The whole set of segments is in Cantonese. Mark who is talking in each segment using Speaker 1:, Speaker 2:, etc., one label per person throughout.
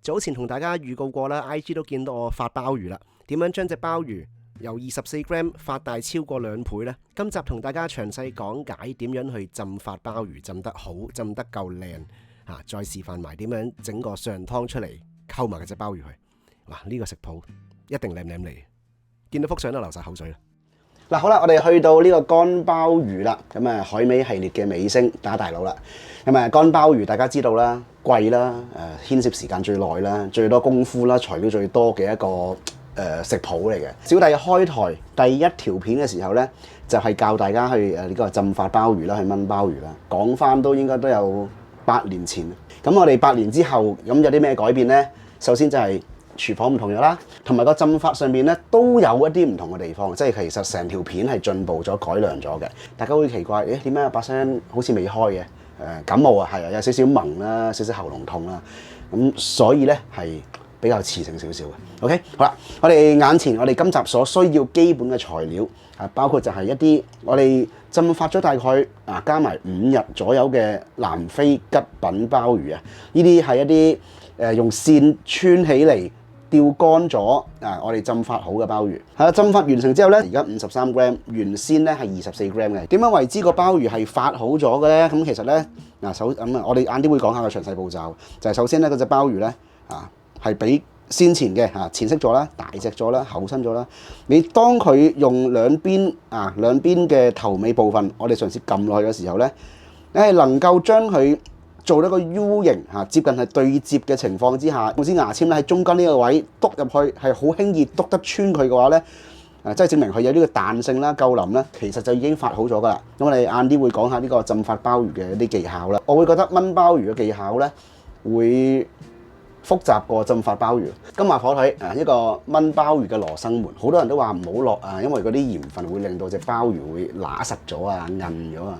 Speaker 1: 早前同大家預告過啦 ，IG 都見到我發鮑魚啦。點樣將隻鮑魚由24 gram 發大超過2倍呢？今集同大家詳細講解點樣去浸發鮑魚，浸得好，浸得夠靚啊！再示範埋點樣整個上湯出嚟，溝埋嗰隻鮑魚去。哇！呢個食譜一定靚靚嚟，見到幅相都流晒口水啦。
Speaker 2: 嗱，好啦，我哋去到呢個乾鮑魚啦，咁啊海味系列嘅尾聲打大佬啦。咁啊乾鮑魚大家知道啦，貴啦，牽涉時間最耐啦，最多功夫啦，材料最多嘅一個食譜嚟嘅。小弟開台第一條片嘅時候咧，就係教大家去呢個浸發鮑魚啦，去炆鮑魚啦。講翻都應該都有8年前。咁我哋8年之後，咁有啲咩改變咧？首先就係廚房唔同咗啦，同埋個浸法上邊咧都有一啲唔同嘅地方，即係其實成條片係進步咗、改良咗嘅。大家會奇怪，點解把聲好似未開嘅？感冒啊，係啊，有少少濛啦，少少喉嚨痛啦，咁所以咧係比較磁性少少嘅。OK， 好啦，我哋眼前我哋今集所需要基本嘅材料啊，包括就係一啲我哋浸發咗大概加埋5日左右嘅南非吉品鮑魚啊，呢啲係一啲用線穿起嚟。吊乾咗我哋浸發好嘅鮑魚係啦，浸發完成之後咧，而家53 gram， 原先咧係24 gram 嘅。點樣為之個鮑魚係發好咗嘅咧？咁其實咧我哋晏啲會講下個詳細步驟。就係首先咧，嗰隻鮑魚咧係比先前嘅淺色咗啦、大隻咗啦、厚身咗啦。你當佢用兩邊嘅頭尾部分，我哋嘗試撳落去嘅時候咧，你係能夠將佢做到個 U 型接近係對接嘅情況之下，用支牙籤咧喺中間呢個位篤入去，係好輕易篤得穿佢嘅話咧，即係證明佢有呢個彈性啦、夠腍啦，其實就已經發好咗噶啦。咁我哋晏啲會講下呢個浸發鮑魚嘅一啲技巧啦。我會覺得炆鮑魚嘅技巧咧會複雜過浸發鮑魚。金華火腿一個炆鮑魚嘅羅生門，好多人都話唔好落因為嗰啲鹽分會令到隻鮑魚會乸實咗韌咗啊。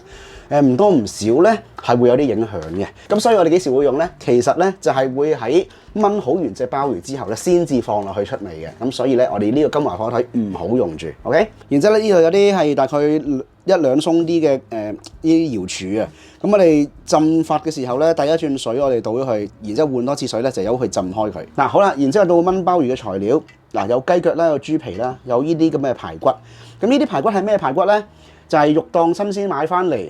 Speaker 2: 唔多唔少咧係會有啲影響嘅，咁所以我哋幾時會用咧？其實咧就係會喺炆好完隻鮑魚之後咧，先至放落去出味嘅。咁所以咧，我哋呢個金華火腿唔好用住 ，OK？ 然之後咧，呢度有啲係大概1-2鬆啲嘅呢啲瑤柱啊。咁我哋浸發嘅時候咧，第一轉水我哋倒咗去，然之後換多次水咧，就由佢浸開佢。嗱好啦，然之後到炆鮑魚嘅材料，有雞腳啦，有豬皮啦，有呢啲咁嘅排骨。咁呢啲排骨係咩排骨咧？就係肉檔新鮮買翻嚟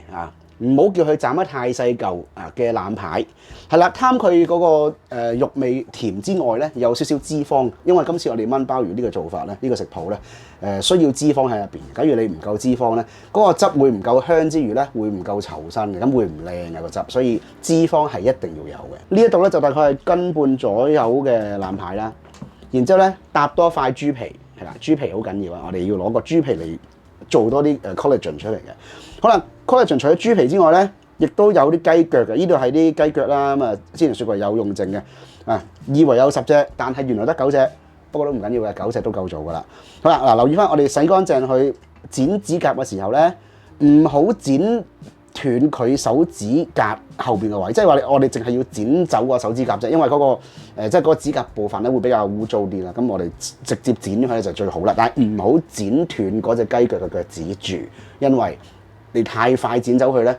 Speaker 2: 唔好叫佢斬得太細嚿嘅腩排，係啦，貪佢嗰個肉味甜之外咧，有少少脂肪，因為今次我哋炆鮑魚呢個做法咧，呢個食譜咧需要脂肪喺入邊。假如你唔夠脂肪咧，嗰個汁會唔夠香之餘咧，會唔夠稠身嘅，咁會唔靚嘅個汁，所以脂肪係一定要有嘅。呢一度咧就大概係斤半左右嘅腩排啦，然之後咧搭多塊豬皮，係啦，豬皮好緊要啊，我哋要攞個豬皮嚟做多啲collagen 出嚟嘅。可能 collagen 除咗豬皮之外咧，亦都有啲雞腳嘅。呢度係啲雞腳啦，咁之前説過有用剩嘅以為有10隻，但係原來得9隻，不過都唔緊要嘅，9隻都夠做噶啦。好啦，留意翻我哋洗乾淨去剪指甲嘅時候咧，唔好剪斷佢手指甲後邊嘅位，即係話我哋淨係要剪走個手指甲啫，因為嗰個即係嗰個指甲部分咧會比較污糟啲啦。咁我哋直接剪咗佢咧就最好啦，但係唔好剪斷嗰隻雞腳嘅腳趾住，因為你太快剪走佢咧，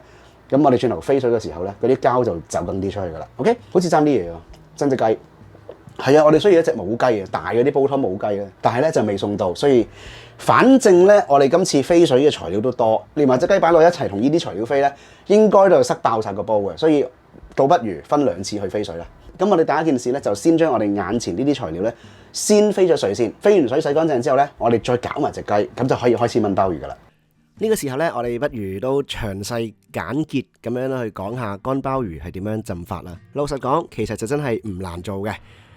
Speaker 2: 咁我哋轉頭飛水嘅時候咧，嗰啲膠就走緊啲出去噶啦。OK， 好似爭啲嘢喎，爭隻雞。係啊，我哋需要一隻母雞啊，大嗰啲煲湯母雞咧，但係咧就未送到，所以反正咧我哋今次飛水嘅材料都多，連埋隻雞擺落一齊同呢啲材料飛咧，應該就塞爆晒個煲嘅，所以倒不如分2次去飛水啦。咁我哋第一件事咧就先將我哋眼前呢啲材料咧先飛咗水先，飛完水洗乾淨之後咧，我哋再攪埋隻雞，咁就可以開始炆鮑魚噶啦。
Speaker 1: 呢個時候咧，我哋不如都詳細簡潔咁樣去講下乾鮑魚係點樣浸發啦。老實講，其實就真係唔難做嘅。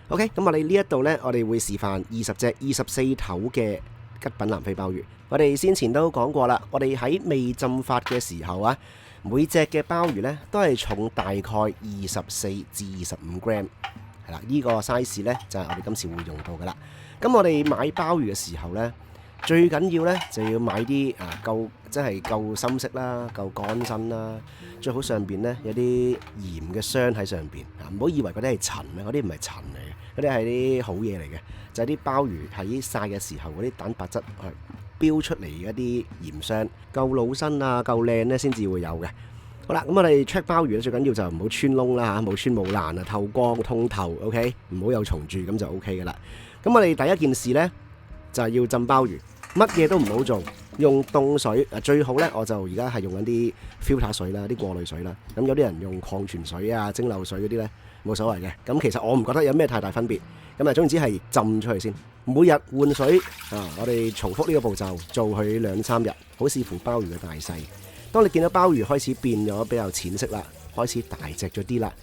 Speaker 1: OK， 咁我哋呢一度呢，我哋會示範20隻24頭嘅吉品南非鮑魚。我哋先前都講過啦，我哋喺未浸發嘅時候啊，每隻嘅鮑魚呢都係重大概24至25 gram， 係啦，呢個 size 呢就係我哋今次會用到噶啦。咁我哋買鮑魚嘅時候呢，最緊要咧就要買啲夠即係夠深色啦，夠乾身啦，最好上邊咧有啲鹽嘅霜喺上邊啊！唔好以為嗰啲係塵啊，嗰啲唔係塵嚟嘅，嗰啲係啲好嘢嚟嘅，就係啲鮑魚喺曬嘅時候嗰啲蛋白質係飆出嚟嘅一啲鹽霜，夠老身啊，夠靚咧先至會有嘅。好啦，咁我哋 check 鮑魚咧，最緊要就唔好穿窿啦嚇，冇穿冇爛啊，透光通透 ，OK， 唔好有蟲蛀咁就 OK 噶啦。咁我哋第一件事咧就係要浸鮑魚，乜嘢都唔好做，用凍水最好咧。我就而家係用緊啲 filter 水啦，啲過濾水啦。咁有啲人用礦泉水啊、蒸餾水嗰啲咧冇所謂嘅。咁其實我唔覺得有咩太大分別。咁啊，總之係浸出去先，每日換水啊。我哋重複呢個步驟做佢2-3日，好視乎鮑魚嘅大細。當你見到鮑魚開始變咗比較淺色啦，開始大隻咗啲啦，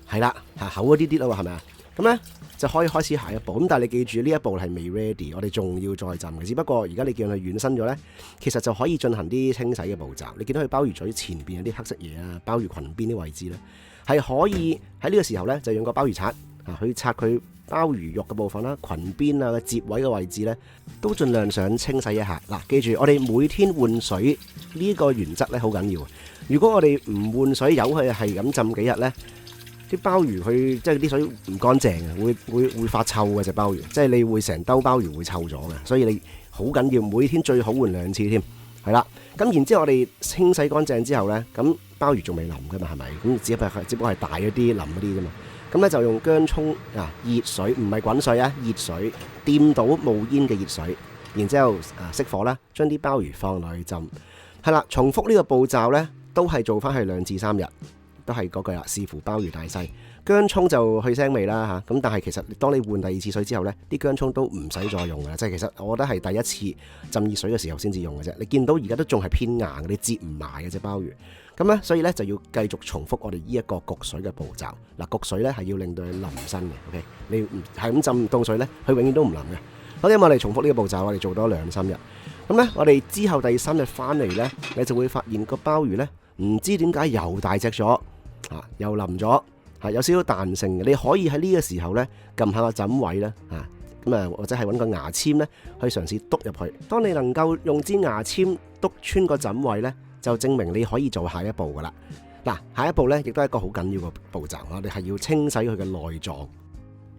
Speaker 1: 係啦嚇厚咗啲啦喎，係咪啊？咁咧就可以開始下一步。咁但係你記住呢一步係未 ready， 我哋仲要再浸嘅。只不過而家你見佢軟身咗咧，其實就可以進行啲清洗嘅步驟。你見到佢鮑魚嘴前邊有啲黑色嘢啊，鮑魚裙邊啲位置咧，係可以喺呢個時候咧就用個鮑魚刷啊去刷佢鮑魚肉嘅部分啦、裙邊啊、接位嘅位置咧，都盡量想清洗一下。嗱，記住我哋每天換水呢個原則咧好緊要。如果我哋唔換水，由佢係咁浸幾日咧，啲鮑魚佢即係啲水唔乾淨嘅，會發臭嘅隻鮑魚，即係你會成兜鮑魚會臭咗嘅。所以你好緊要，每天最好換2次添，係啦。咁然之後我哋清洗乾淨之後咧，咁鮑魚仲未腍㗎嘛，係咪？咁只不過係大咗啲、腍嗰啲啫嘛。咁咧就用薑葱啊，熱水唔係滾水啊，熱水掂到冒煙嘅熱水，然之後熄火啦，將啲鮑魚放落去浸，係啦，重複呢個步驟咧，都係做翻去2至3日，都係嗰句啦，視乎鮑魚大細。薑葱就去腥味啦嚇，咁但係其實當你換第2次水之後咧，啲薑葱都唔使再用嘅，即係其實我覺得係第一次浸熱水嘅時候先至用嘅啫。你見到而家都仲係偏硬嘅，你接唔埋嘅隻鮑魚。咁咧，所以咧就要繼續重複我哋呢一個焗水嘅步驟。嗱，焗水咧係要令到佢腍身嘅。OK，你唔係咁浸凍水咧，佢永遠都唔腍嘅。好，咁我哋重複呢個步驟，我哋做多2-3日。咁咧，我哋之後第3日翻嚟咧，你就會發現個鮑魚咧，唔知點解又大隻咗，又腍咗，有少少彈性嘅。你可以喺呢個時候咧，撳下個枕位咧，或者係揾個牙籤咧，去嘗試篤入去。當你能夠用支牙籤篤穿個枕位咧，就證明你可以做下一步噶啦。嗱，下一步咧，亦都係一個好緊要嘅步驟。我哋係要清洗佢嘅內臟。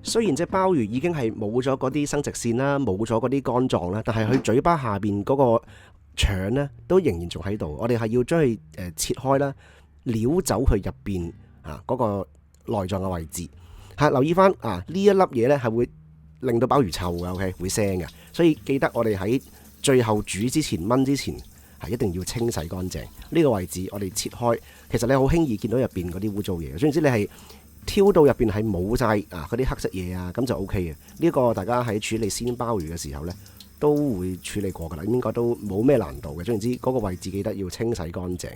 Speaker 1: 雖然隻鮑魚已經係冇咗嗰啲生殖腺啦，冇咗嗰啲肝臟啦，但係佢嘴巴下邊嗰個腸咧，都仍然仲喺度。我哋係要將佢切開啦，撩走佢入邊嗰個內臟嘅位置。留意翻呢一粒嘢咧，係會令到鮑魚臭嘅，OK， 會腥嘅。所以記得我哋喺最後煮之前燜之前，係一定要清洗乾淨呢個位置。我哋切開，其實你好輕易見到入邊嗰啲污糟嘢。總之你係挑到入邊係冇晒嗰啲黑色嘢啊，咁就 O K 嘅。呢個大家喺處理鮮鮑魚嘅時候呢，都會處理過噶啦，應該都冇咩難度嘅。總之嗰個位置記得要清洗乾淨。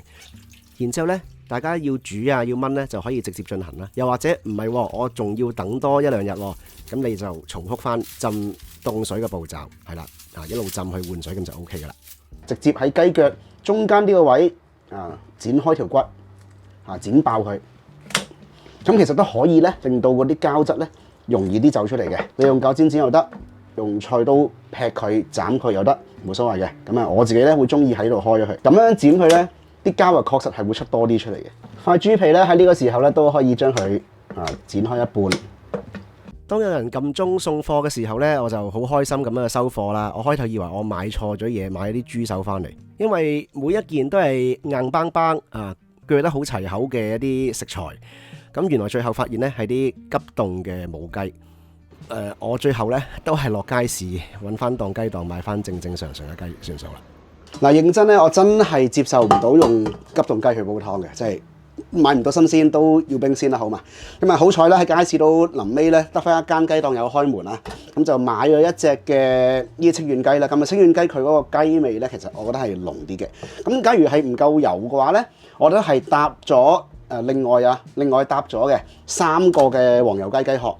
Speaker 1: 然之後呢，大家要煮啊要燜呢，就可以直接進行啦。又或者唔係，我仲要等多1-2日，咁你就重複翻浸凍水嘅步驟，係啦，一路浸去換水，咁就 O K 噶啦。
Speaker 2: 直接喺雞腳中間呢個位剪開條骨剪爆佢，咁其實都可以咧，令到嗰啲膠質咧容易啲走出嚟嘅。你用鉸剪剪又得，用菜刀劈佢斬佢又得，冇所謂嘅。咁我自己咧會中意喺度開咗佢，咁樣剪佢咧，啲膠啊確實係會出多啲出嚟嘅。塊豬皮咧喺呢個時候咧都可以將佢剪開一半。
Speaker 1: 當有人撳鐘送貨嘅時候呢，我就好開心咁樣收貨啦。我開頭以為我買錯咗嘢，買啲豬手翻嚟，因為每一件都係硬邦邦鋸得好齊口嘅一啲食材。咁原來最後發現呢係啲急凍嘅母雞。我最後呢都係落街市揾翻檔雞檔買翻正常嘅雞算數啦。
Speaker 2: 嗱，認真呢，我真係接受唔到用急凍雞去煲湯嘅，即係買唔到新鮮都要冰鮮啦，好嘛？咁好彩啦，喺街市都臨尾咧得翻一間雞檔有開門啦，咁就買咗一隻嘅呢清遠雞啦。咁清遠雞佢嗰個雞味咧，其實我覺得係濃啲嘅。咁假如係唔夠油嘅話咧，我覺得係搭咗另外搭咗嘅3個嘅黃油雞雞殼，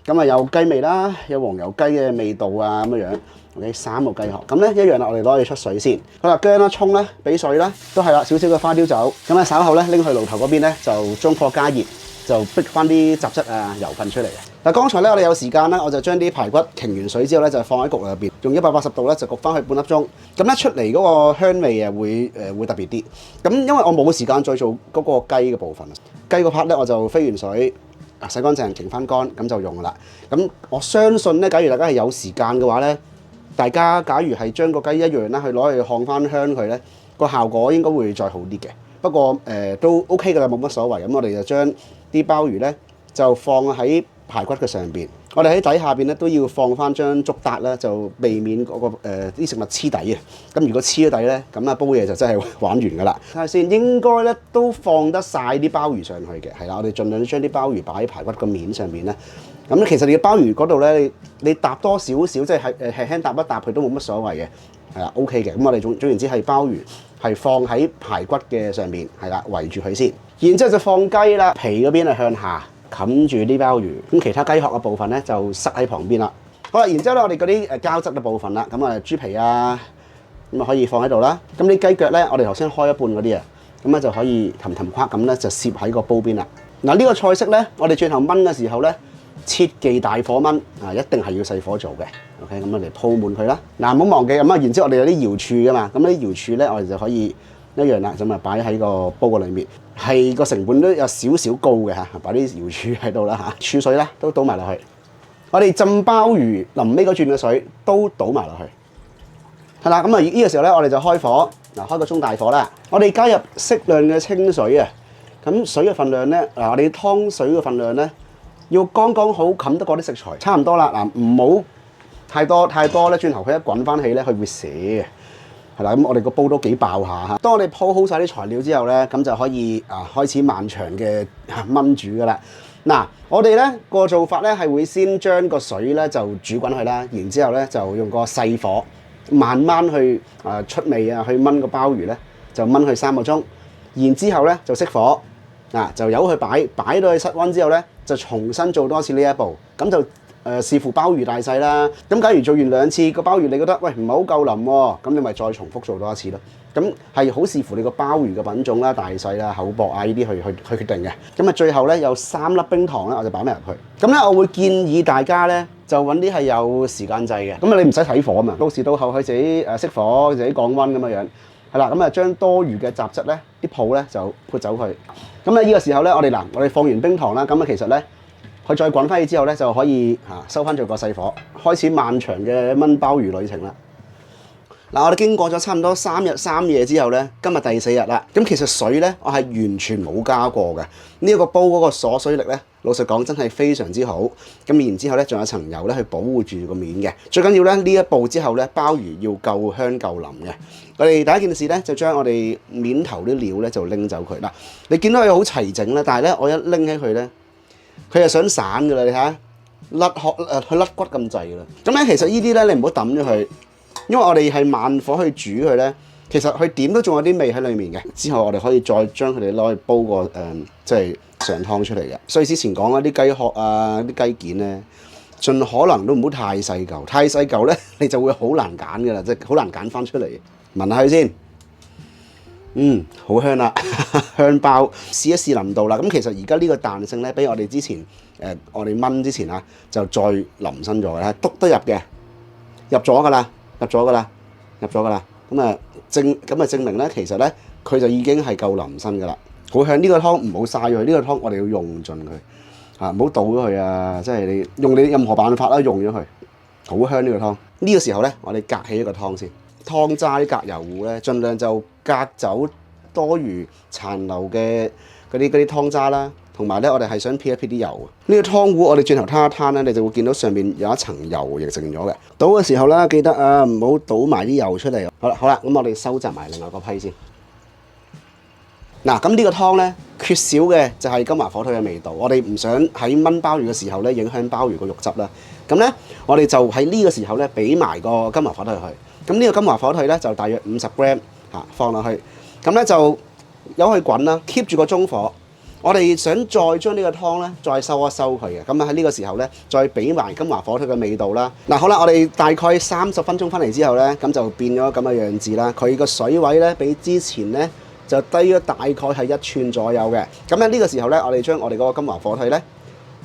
Speaker 2: 咁有雞味啦，有黃油雞嘅味道啊咁樣。OK， 3個雞殼，咁咧一樣啦，我哋攞去出水先。好啦，薑啦、葱啦、俾水啦，都係啦，少少嘅花雕酒。咁咧稍後咧拎去爐頭嗰邊咧，就將火加熱，就逼翻啲雜質啊、油分出嚟嘅。嗱，剛才咧我哋有時間咧，我就將啲排骨擎完水之後咧，就放喺焗爐入邊，用180度咧就焗翻去半粒鐘。咁咧出嚟嗰個香味啊會特別啲。咁因為我冇時間再做嗰個雞嘅部分，雞個 part 咧我就飛完水。洗乾淨，擎翻乾，咁就用噶啦。咁我相信咧，假如大家係有時間嘅話咧，大家假如係將個雞一樣啦，去攞去烘翻香佢咧，個效果應該會再好啲嘅。不過都 OK 㗎啦，冇乜所謂。咁我哋就將啲鮑魚咧就放喺排骨嘅上邊。我哋喺底下邊咧都要放翻張竹笪啦，就避免嗰、啲食物黐底啊。咁如果黐咗底咧，咁啊煲嘢就真係玩完㗎啦。睇下先，應該咧都放得晒啲鮑魚上去嘅，係啦。我哋盡量將啲鮑魚擺喺排骨個面上邊咧。咁其實你嘅鮑魚嗰度咧，你搭多少少，即係輕輕搭一搭佢都冇乜所謂嘅，係啦 OK 嘅。咁我哋總言之係鮑魚係放喺排骨嘅上邊，係啦圍住佢先。然之後就放雞啦，皮嗰邊係向下。冚住啲鮑魚，咁其他雞殼嘅部分咧就塞喺旁邊啦。好啦，然之後咧我哋嗰啲膠質嘅部分啦，咁啊豬皮啊，咁啊可以放喺度啦。咁啲雞腳咧，我哋頭先開一半嗰啲啊，咁咧就可以氹夸咁咧就攝喺個煲邊啦。嗱呢個菜式咧，我哋轉頭燜嘅時候咧，切忌大火燜啊，一定係要細火做嘅。OK，咁我哋鋪滿佢啦。嗱唔好忘記咁啊，然之後我哋有啲瑤柱噶嘛，咁啲瑤柱咧我哋就可以一樣啦，咁啊擺喺個煲個裏面。係個成本都有少少高嘅嚇，擺啲瑤柱喺度啦嚇，儲水咧都倒埋落去。我哋浸鮑魚臨尾嗰轉嘅水都倒埋落去。係啦，咁啊呢個時候咧，我哋就開火，嗱開個中大火啦。我哋加入適量嘅清水啊，咁水嘅份量咧，嗱我哋湯水嘅份量咧，要剛剛好冚得過啲食材，差唔多啦。嗱唔好太多咧，轉頭佢一滾翻起咧，佢會瀉嘅。係啦，咁我哋個煲都幾爆下嚇。當我哋鋪好晒啲材料之後咧，咁就可以開始漫長嘅燜煮噶啦。嗱，我哋咧個做法咧係會先將個水咧就煮滾佢啦，然之後咧就用個細火慢慢去出味啊，去燜個鮑魚咧，就燜佢3個鐘。然之後咧就熄火，就由佢擺到去室溫之後咧，就重新做多次呢一步，咁就。視乎鮑魚大細啦，咁假如做完2次個鮑魚你覺得喂唔係好夠腍喎，咁你咪再重複做多一次咯。咁係好視乎你個鮑魚嘅品種啦、大細啦、厚薄啊呢啲去決定嘅。咁啊最後咧有3粒冰糖咧，我就擺埋入去。咁咧我會建議大家咧就揾啲係有時間掣嘅，咁啊你唔使睇火啊嘛，到時到後佢自己熄火、自己降溫咁樣樣。係啦，咁啊將多餘嘅雜質咧啲泡咧就潑走佢。咁咧呢個時候咧我哋放完冰糖啦，咁啊其實咧。佢再滾翻起之後咧，就可以收翻做個細火，開始漫長嘅燜鮑魚旅程啦。嗱，我哋經過咗差唔多3日3夜之後咧，今日第4日啦。咁其實水咧，我係完全冇加過嘅。呢一個煲嗰個鎖水力咧，老實講真係非常之好。咁然之後咧，仲有層油咧去保護住個面嘅。最緊要咧呢一步之後咧，鮑魚要夠香夠腍嘅。我哋第一件事咧，就將我哋面頭啲料咧就拎走佢啦。你見到佢好齊整啦，但係咧我一拎起佢咧。佢係想散㗎啦，你睇下佢甩骨咁滯㗎啦。咁咧，其實呢啲咧，你唔好抌咗佢，因為我哋係慢火去煮佢咧。其實佢點都仲有啲味喺裡面嘅。之後我哋可以再將佢哋攞去煲個即係上湯出嚟嘅。所以之前講嗰啲雞殼啊、啲雞件咧，盡可能都唔好太細嚿，太細嚿咧，你就會好難揀㗎啦，即係好難揀翻出嚟。聞下佢先。好香啦，香鮑，試一試腍度啦。咁其實而家呢個彈性咧，比我哋之前我哋燜之前啊，就再腍身咗嘅啦，篤得入嘅，入咗噶啦。咁啊證明咧，其實咧佢就已經係夠腍身噶啦，好香。呢個湯唔好嘥咗佢，呢個湯我哋要用盡佢，唔好倒咗佢啊！即係你用你任何辦法啦，用咗佢，好香呢個湯。呢個時候咧，我哋隔起一個湯先。湯渣啲隔油壺咧，盡量就隔走多餘殘留嘅嗰啲湯渣啦，同埋咧我哋係想撇一撇啲油。呢個湯壺我哋轉頭攤一攤咧，你就會見到上面有一層油形成咗嘅。倒嘅時候啦，記得唔好倒埋啲油出嚟。好啦，咁我哋收集埋另外個批先。嗱，咁呢個湯咧缺少嘅就係金華火腿嘅味道。我哋唔想喺燜鮑魚嘅時候咧影響鮑魚個肉汁啦。咁咧我哋就喺呢個時候咧俾埋個金華火腿去。咁呢個金華火腿咧就大約50g 放落去，咁咧就由佢滾啦 ，keep 住個中火。我哋想再將呢個湯咧再收一收佢嘅，咁喺呢個時候咧再俾埋金華火腿嘅味道啦。嗱好啦，我哋大概30分鐘翻嚟之後咧，咁就變咗咁嘅樣子啦。佢個水位咧比之前咧就低咗大概係1寸左右嘅。咁咧呢個時候咧，我哋將我哋嗰個金華火腿咧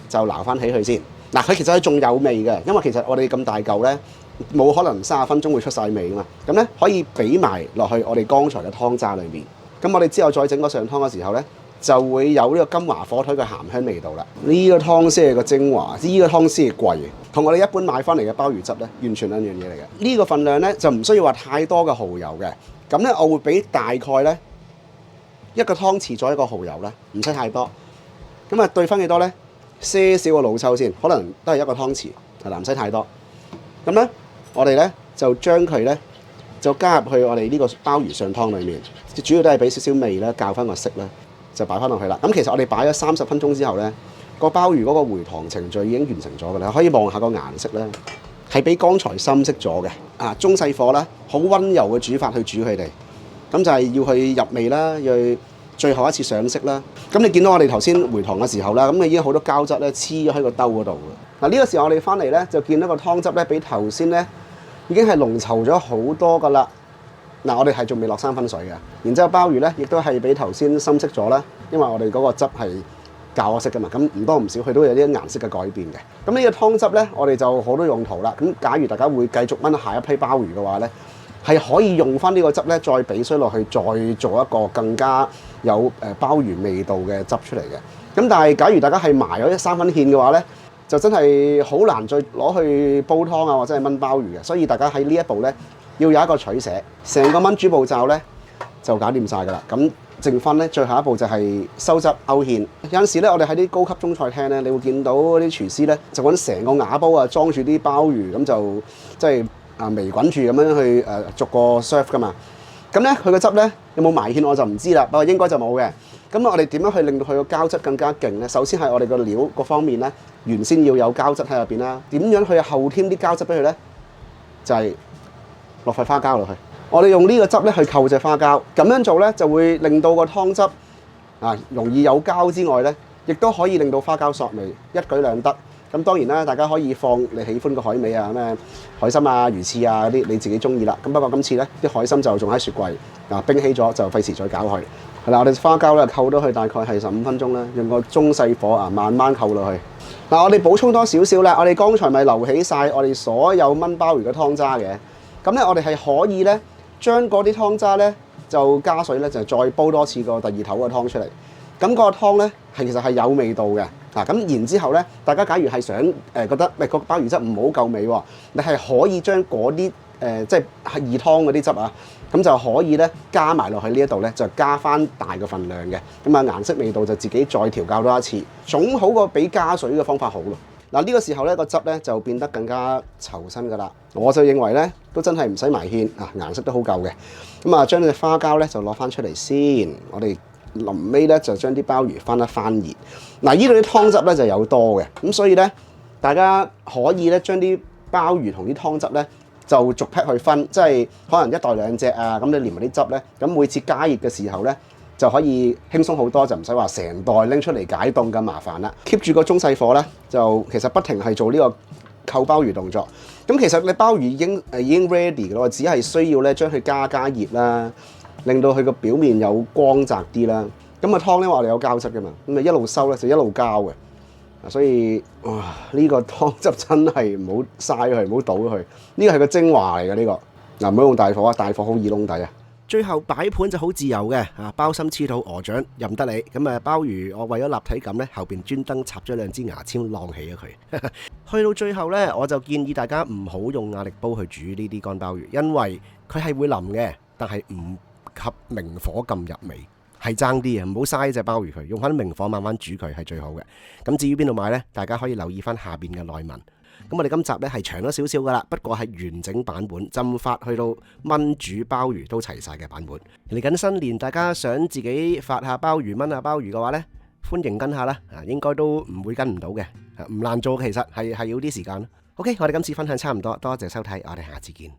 Speaker 2: 就撈翻起佢先。嗱，佢其實係仲有味嘅，因為其實我哋咁大嚿咧。冇可能30分鐘會出晒味㗎嘛，咁咧可以俾埋落去我哋剛才嘅湯渣裏面。咁我哋之後再整個上湯嘅時候咧，就會有呢個金華火腿嘅鹹香味道啦。呢個湯先係個精華，呢個湯先係貴嘅，同我哋一般買翻嚟嘅鮑魚汁咧，完全兩樣嘢嚟嘅。呢個份量咧就唔需要話太多嘅蠔油嘅，咁咧我會俾大概咧1個湯匙左右1個蠔油啦，唔使太多。咁啊，兌翻幾多咧？些少個老抽先，可能都係1個湯匙，係啦，唔使太多。咁咧，我哋咧就將佢咧就加入去我哋呢個鮑魚上湯裡面，主要都係俾少少味啦，校翻個色啦，就擺翻落去啦。咁其實我哋擺咗30分鐘之後咧，個鮑魚嗰個回塘程序已經完成咗㗎啦，可以望下個顏色咧，係比剛才深色咗嘅。啊，中細火啦，好溫柔嘅煮法去煮佢哋，咁就係要去入味啦，要去最後一次上色啦。咁你見到我哋頭先回塘嘅時候啦，咁已經好多膠質咧黐咗喺個兜嗰度㗎。嗱，呢個時候我哋翻嚟咧就見到個湯汁咧比頭先咧已經係濃稠咗好多㗎啦。嗱，我哋係仲未落3分水嘅，然之後鮑魚咧亦都係比頭先深色咗啦，因為我哋嗰個汁係校咗色㗎嘛，咁唔多唔少佢都有啲顏色嘅改變嘅。咁呢個湯汁咧，我哋就好多用途啦。咁假如大家會繼續燜下一批鮑魚嘅話咧，係可以用翻呢個汁咧，再俾水落去，再做一個更加有鮑魚味道嘅汁出嚟嘅。咁但係假如大家係埋咗3分芡嘅話咧，就真係好難再攞去煲湯啊，或者係燜鮑魚嘅。所以大家喺呢一步咧，要有一個取捨，成個燜煮步驟咧就搞掂晒㗎啦。咁剩翻咧，最後一步就係收汁勾芡。有陣時咧，我哋喺啲高級中菜廳咧，你會見到啲廚師咧就揾成個瓦煲啊，裝住啲鮑魚，咁就即係微滾住咁樣去逐個 serve 㗎嘛。咁咧佢個汁咧有冇埋芡我就唔知啦，不過應該就冇嘅。咁我哋點樣去令到佢個膠質更加勁咧？首先係我哋個料各方面咧，原先要有膠質喺入邊啦。點樣去後添啲膠質俾佢咧？就係落塊花膠落去。我哋用呢個汁咧去扣隻花膠，咁樣做咧就會令到個湯汁容易有膠之外咧，亦都可以令到花膠索味，一舉兩得。咁當然啦，大家可以放你喜歡嘅海味啊，咩海參啊、魚翅啊嗰啲，你自己中意啦。咁不過今次咧啲海參就仲喺雪櫃，冰起咗就費事再搞佢。係啦，我哋花膠咧扣到去大概係15分鐘啦，用個中細火慢慢扣落去。我哋補充多少少啦，我哋剛才咪留起晒我哋所有燜鮑魚嘅湯渣嘅。咁咧我哋係可以咧將嗰啲湯渣咧就加水咧就再煲多次個第二頭嘅湯出嚟。咁個湯咧其實係有味道嘅。咁然之後咧，大家假如係想覺得個鮑魚汁唔好夠味喎，你係可以將嗰啲即係二湯嗰啲汁啊，咁就可以咧加埋落去呢一度咧，就加翻大個份量嘅。咁顏色味道就自己再調校多一次，總好過比加水嘅方法好咯。呢個時候咧個汁咧就變得更加稠身㗎啦。我就認為咧都真係唔使埋芡顏色都好夠嘅。咁將隻花膠咧就攞翻出嚟先，我哋臨尾咧就將啲鮑魚翻一翻熱。呢度啲湯汁咧就有多嘅，咁所以咧大家可以咧將啲鮑魚同啲湯汁咧就逐劈去分，即係可能一袋2隻啊，咁你連埋啲汁咧，咁每次加熱嘅時候咧就可以輕鬆好多，就唔使話成袋拎出嚟解凍咁麻煩啦。keep 住個中細火咧，就其實不停係做呢個扣鮑魚動作。咁其實你鮑魚已經 ready 嘅咯，只係需要咧將佢加熱啦，令到佢個表面有光澤啲啦。咁湯咧我哋有膠質嘅嘛，咁一路收咧就一路膠嘅。所以哇，呢個湯汁真係唔好嘥佢，唔好倒佢。呢個係個精華嚟嘅呢個。唔好用大火啊，大火好易燶底啊。
Speaker 1: 最後擺盤就好自由嘅，鮑參翅肚鵝掌任得你。咁鮑魚我為咗立體感咧，後邊專登插咗2支牙籤晾起咗佢。去到最後咧，我就建議大家唔好用壓力煲去煮呢啲乾鮑魚，因為佢係會腍嘅，但係唔及明火咁入味，係爭啲啊！唔好嘥隻鮑魚佢，用翻明火慢慢煮佢係最好嘅。咁至於邊度買呢？大家可以留意翻下邊嘅內文。咁我哋今集咧係長咗少少噶啦，不過係完整版本，浸法去到燜煮鮑魚都齊晒嘅版本。嚟緊新年，大家想自己發下鮑魚、燜下鮑魚嘅話呢，歡迎跟下啦。應該都唔會跟唔到嘅，唔難做，其實係要啲時間。OK，我哋今次分享差唔多，多謝收睇，我哋下次見。